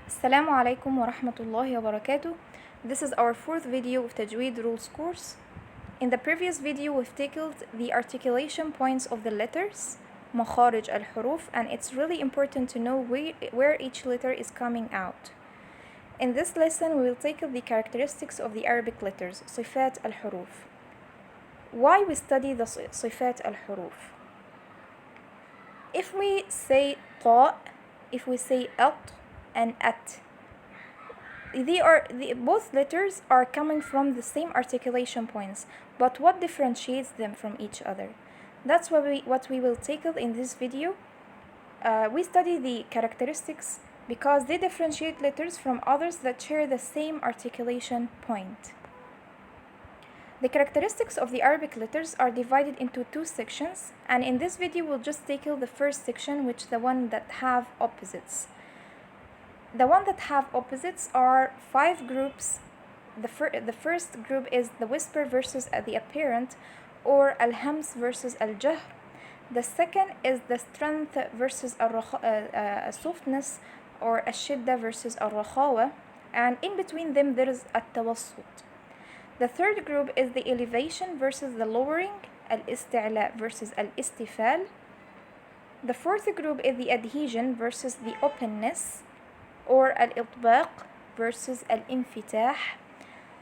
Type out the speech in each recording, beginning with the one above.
Assalamu alaikum wa rahmatullahi wa barakatuh. This is our fourth video of Tajweed Rules course. In the previous video, we've tackled the articulation points of the letters, makharij al-huruf, and it's really important to know where each letter is coming out. In this lesson, we will tackle the characteristics of the Arabic letters, sifat al-huruf. Why we study the sifat al-huruf? If we say ta, if we say at and at, both letters are coming from the same articulation points, but what differentiates them from each other? That's what we will tackle in this video. We study the characteristics because they differentiate letters from others that share the same articulation point. The characteristics of the Arabic letters are divided into two sections, and in this video we'll just tackle the first section, which is the one that have opposites. The one that have opposites are 5 groups. The first group is the whisper versus the apparent, or al-hams versus al-jahr. The second is the strength versus softness, or al-shidda versus al-rakhawa, and in between them there is al-tawassut. The third group is the elevation versus the lowering, al-isti'la versus al-istifal. The fourth group is the adhesion versus the openness, or al-itbaq versus al-infitah.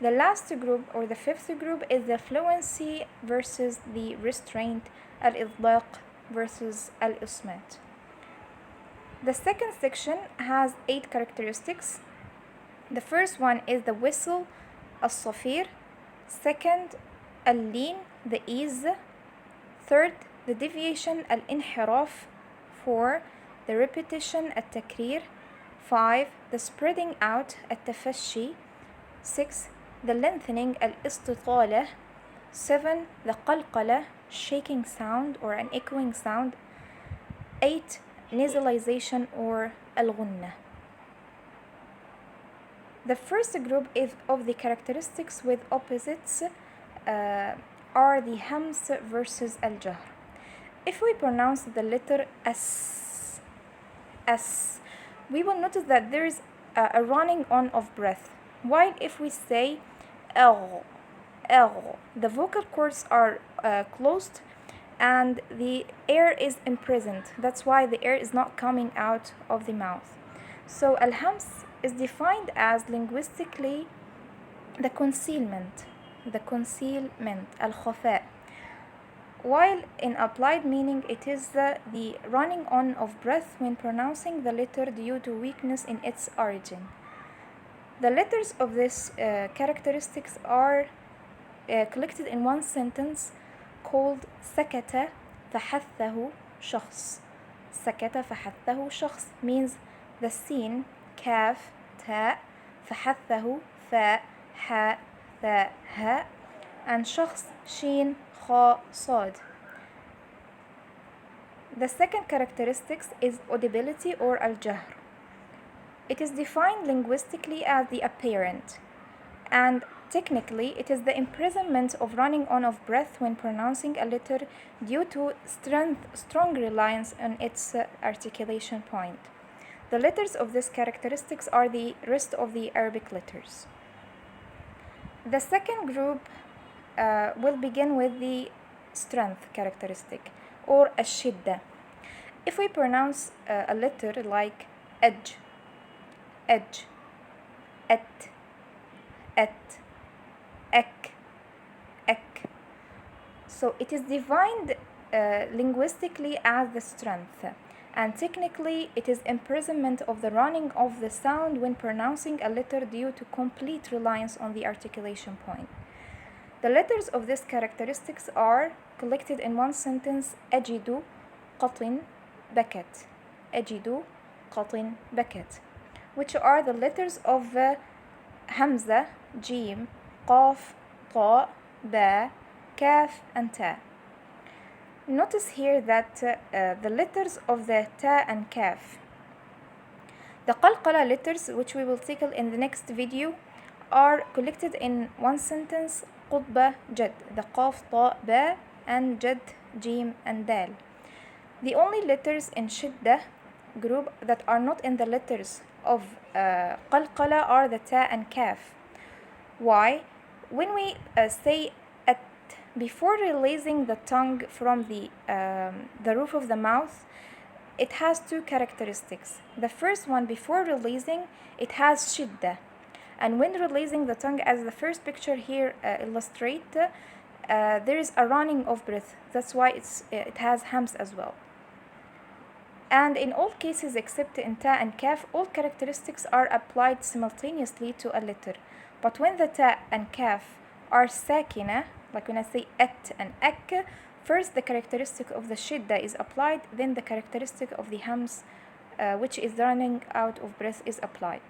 The last group, or the fifth group, is the fluency versus the restraint, al-itbaq versus al-ismat. The second section has 8 characteristics. The first one is the whistle, al-safir. Second, al-lin, the ease. Third, the deviation, al-inhiraf. 4, the repetition, al-takrir. 5, the spreading out, al-tafashi. 6, the lengthening, al-istitala. 7, the qalqala, shaking sound or an echoing sound. 8, nasalization or al-ghunna. The first group of the characteristics with opposites are the hams versus al-jahr. If we pronounce the letter as, we will notice that there is a running on of breath, while if we say el, the vocal cords are closed and the air is imprisoned. That's why the air is not coming out of the mouth. So al-hams is defined as linguistically the concealment, al-khafa, while in applied meaning it is the running on of breath when pronouncing the letter due to weakness in its origin. The letters of this characteristics are collected in one sentence called sakata fahathahu shakhs. Sakata fahathahu shakhs means the sin, kaf, ta, fahathahu, fa, ha, tha, ha, and shakhs, shin, kha, sad. The second characteristics is audibility or al-jahr. It is defined linguistically as the apparent, and technically it is the imprisonment of running on of breath when pronouncing a letter due to strong reliance on its articulation point. The letters of this characteristics are the rest of the Arabic letters. The second group will begin with the strength characteristic, or al-shidda. If we pronounce a letter like edge, et, ek, so it is defined linguistically as the strength, and technically it is imprisonment of the running of the sound when pronouncing a letter due to complete reliance on the articulation point. The letters of this characteristics are collected in one sentence: ajidu, qatin, bakat. Ajidu, qatin, bakat, which are the letters of hamza, jim, qaf, ta, ba, kaf, and ta. Notice here that the letters of the ta and kaf, the qalqala letters, which we will tackle in the next video, are collected in one sentence: qutba, jad, the qaf, ta, ba, and jad, jim, and dal. The only letters in shidda group that are not in the letters of qalqala are the ta and kaf. Why? When we say at before releasing the tongue from the roof of the mouth, it has two characteristics. The first one, before releasing, it has shidda, and when releasing the tongue, as the first picture here illustrate, there is a running of breath. That's why it has hams as well. And in all cases except in ta and kaf, all characteristics are applied simultaneously to a letter. But when the ta and kaf are sakina, like when I say at and ak, first the characteristic of the shidda is applied, then the characteristic of the hams, which is running out of breath, is applied.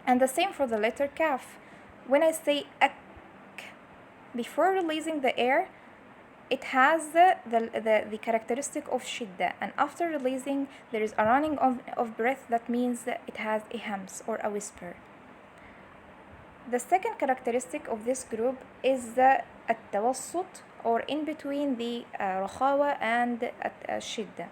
And the same for the letter kaf. When I say ak, before releasing the air, it has the characteristic of shidda, and after releasing there is a running of breath. That means that it has a hams or a whisper. The second characteristic of this group is the التوسط, or in between the رخاوة and shidda.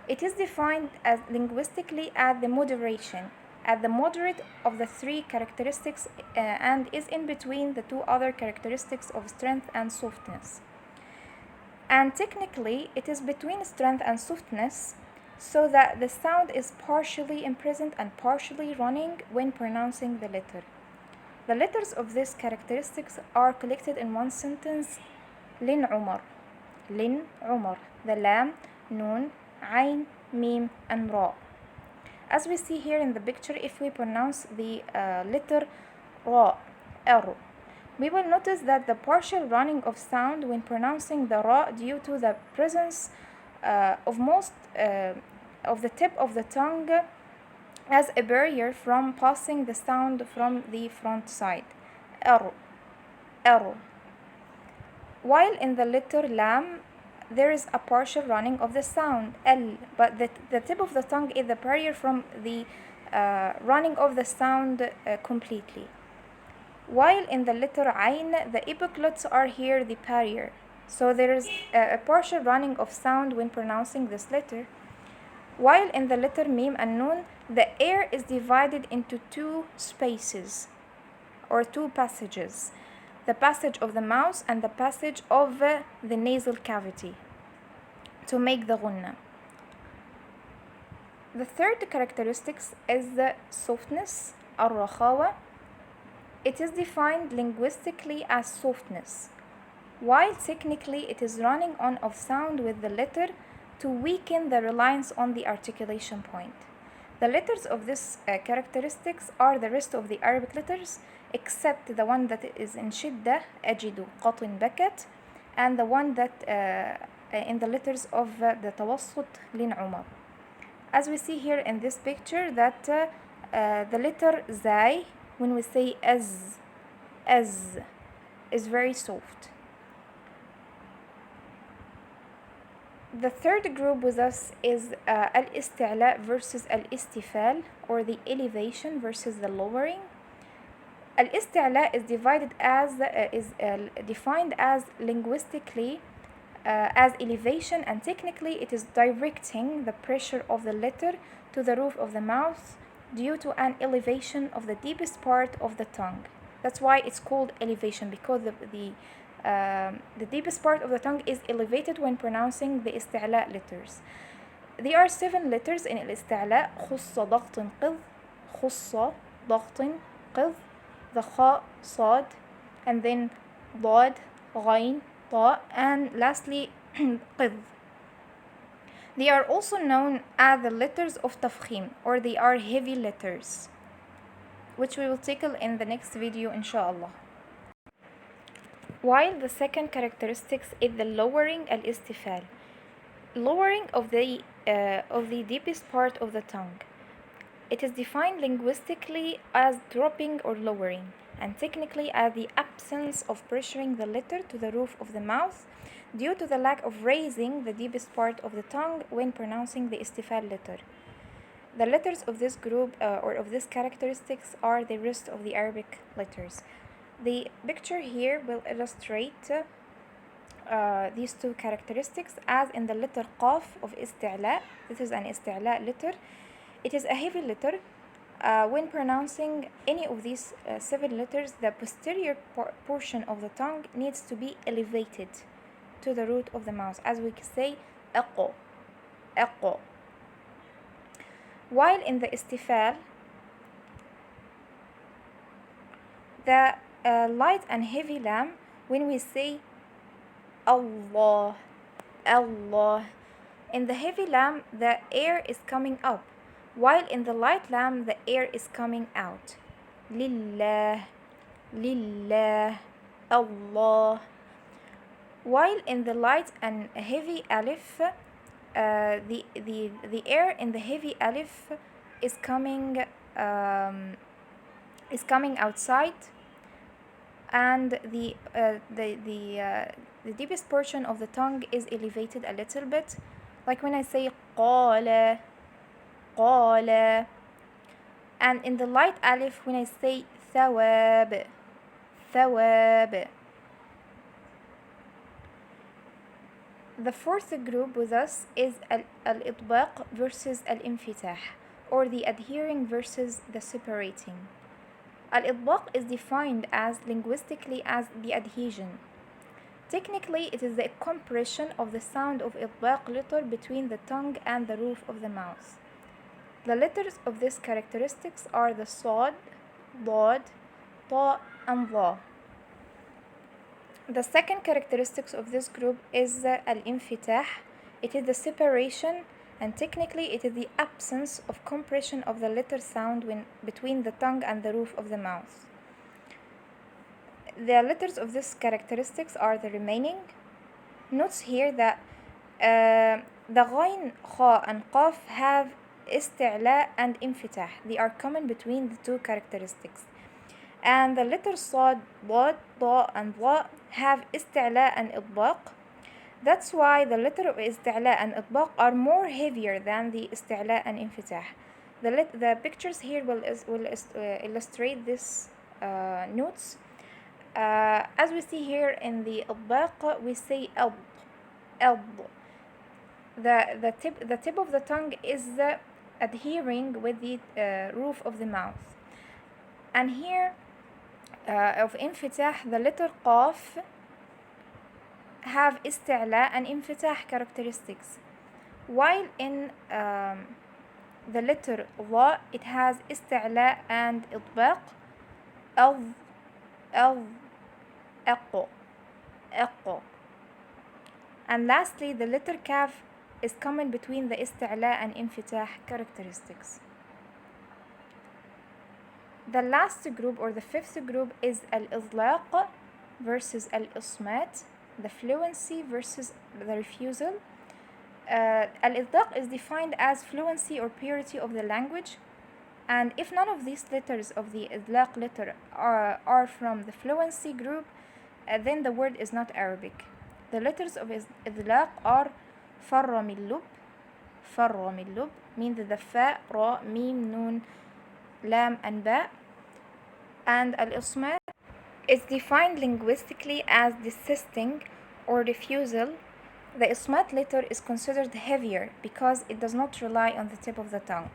It is defined as linguistically as the moderation, at the moderate of the three characteristics, and is in between the two other characteristics of strength and softness. And technically, it is between strength and softness, so that the sound is partially imprisoned and partially running when pronouncing the letter. The letters of these characteristics are collected in one sentence: Lin Umar, Lin Umar, the lam, nun, ain, mim, and ra. As we see here in the picture, if we pronounce the letter ra, r, we will notice that the partial running of sound when pronouncing the ra due to the presence of most of the tip of the tongue as a barrier from passing the sound from the front side. R, R. While in the letter lam, there is a partial running of the sound, L, but the tip of the tongue is the barrier from the running of the sound completely. While in the letter Ain, the epiglots are here the barrier, so there is a partial running of sound when pronouncing this letter. While in the letter Mim and Nun, the air is divided into two spaces or two passages: the passage of the mouth and the passage of the nasal cavity to make the ghunna. The third characteristic is the softness, al-rakhawa. It is defined linguistically as softness, while technically it is running on of sound with the letter to weaken the reliance on the articulation point. The letters of this characteristics are the rest of the Arabic letters, except the one that is in shidda, ajidu, qatin, bakat, and the one that in the letters of the tawassut, lin, umar. As we see here in this picture, that the letter zai, when we say as, is very soft. The third group with us is al-isti'la versus al-istifal, or the elevation versus the lowering. Al-isti'la is defined as linguistically as elevation, and technically it is directing the pressure of the letter to the roof of the mouth due to an elevation of the deepest part of the tongue. That's why it's called elevation, because the deepest part of the tongue is elevated when pronouncing the isti'la letters. There are 7 letters in al-isti'la: khussa, ضغط, qidh, khussa, ضغط, qidh, the kha, sad, and then ضاد, ghain, ta, and lastly qidh. They are also known as the letters of tafkhim, or they are heavy letters, which we will tackle in the next video, inshallah. While the second characteristic is the lowering, al-istifal, lowering of the deepest part of the tongue. It is defined linguistically as dropping or lowering, and technically as the absence of pressuring the letter to the roof of the mouth due to the lack of raising the deepest part of the tongue when pronouncing the istifal letter. The letters of this group or of these characteristics are the rest of the Arabic letters. The picture here will illustrate these two characteristics, as in the letter qaf of isti'la. This is an isti'la letter. It is a heavy letter. When pronouncing any of these 7 letters, the posterior portion of the tongue needs to be elevated to the root of the mouth, as we can say eqo, eqo. While in the istifal, the light and heavy lam, when we say Allah, Allah, in the heavy lam the air is coming up, while in the light lam the air is coming out. Lillah, Lillah, Allah. While in the light and heavy alif, the air in the heavy alif is coming outside, and the deepest portion of the tongue is elevated a little bit, like when I say qala, qala. And in the light alif, when I say thawab, thawab. The fourth group with us is al-itbaq versus al-infitah, or the adhering versus the separating. Al-itbaq is defined as linguistically as the adhesion. Technically, it is the compression of the sound of itbaq letter between the tongue and the roof of the mouth. The letters of this characteristics are the sad, dad, ta, and dha. The second characteristics of this group is al-infitah. It is the separation, and technically it is the absence of compression of the letter sound between the tongue and the roof of the mouth. The letters of this characteristics are the remaining. Notes here that the ghain, kha, and qaf have isti'la and infitah. They are common between the two characteristics. And the letters sad, dad, ta, and dha have isti'la and itbaq. That's why the letter of isti'la and itbaq are more heavier than the isti'la and infitah. The pictures here will illustrate this notes. As we see here in the itbaq, we say eld, eld. The tip of the tongue is adhering with the roof of the mouth. And here of infitah, the letter qaf have isti'la and infitah characteristics, while in the letter dha, it has isti'la and itbaq. Eld, eld, eqo, eqo. And lastly, the letter kaf is common between the isti'la and infitah characteristics. The last group, or the fifth group, is al-idlaq versus al-ismat, the fluency versus the refusal. Al-idlaq is defined as fluency or purity of the language, and if none of these letters of the idlaq letter are from the fluency group, then the word is not Arabic. The letters of idlaq are farra min lub, means the fa, ra, mim, nun, lam, and ba. And al-ismat is defined linguistically as desisting or refusal. The ismat letter is considered heavier because it does not rely on the tip of the tongue,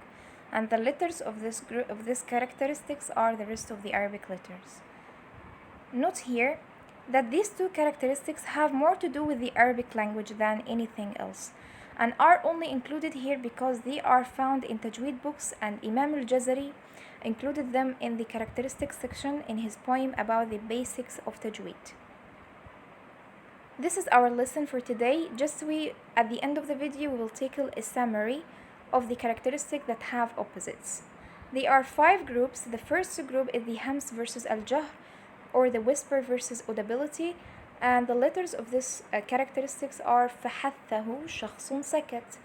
and the letters of this group of these characteristics are the rest of the Arabic letters. Note here that these two characteristics have more to do with the Arabic language than anything else, and are only included here because they are found in Tajweed books, and Imam al-Jazari included them in the characteristics section in his poem about the basics of Tajweed. This is our lesson for today. At the end of the video, we will tackle a summary of the characteristics that have opposites. There are 5 groups. The first group is the hams versus al-jahr, or the whisper versus audibility, and the letters of this characteristics are فحثه شخص سكت.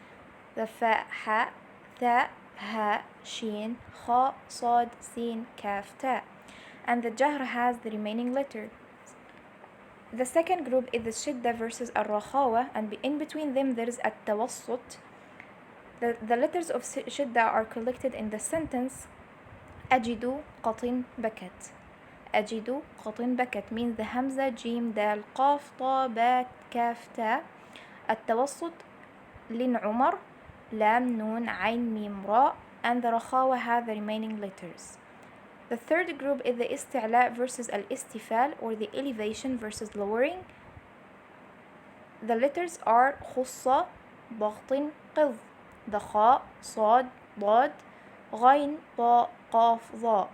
The fa, ha, tha, ha, shin, kha, sad, sin, kaf, ta, and the jahr has the remaining letter. The second group is the shidda versus al-rakhawa, and in between them there is at-tawassut. The letters of shidda are collected in the sentence ajidu qatin bakat. Ajidu qatin bakat means the hamza, jim, dal, qaf, ta, ba, kaf, ta. At-tawassut lin umar, lam, nun, ayn, mim, ra, and the رخاوة had the remaining letters. The third group is the استعلاء versus الاستفال, or the elevation versus lowering. The letters are خصة, ضغط, قض, ضخاء, صاد, ضاد, غين, طاء, قاف, ظاء.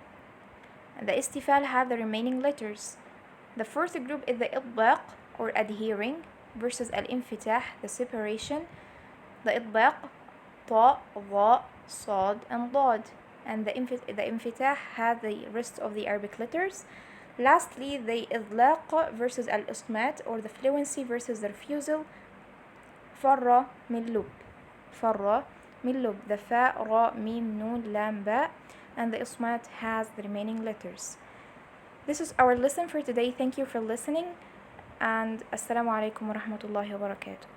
And the استفال had the remaining letters. The fourth group is the إطباق, or adhering, versus الانفتاح, the separation. The إطباق, طاء, ظاء, صاد, and ضاد. And the انفتاح had the rest of the Arabic letters. Lastly, the إطلاق versus الإصمات, or the fluency versus the refusal. فر من لب, فر من لب, the فاء, راء, ميم, نون, لام, باء, and the إصمات has the remaining letters. This is our lesson for today. Thank you for listening, and Assalamu alaikum wa rahmatullahi wa barakatuh.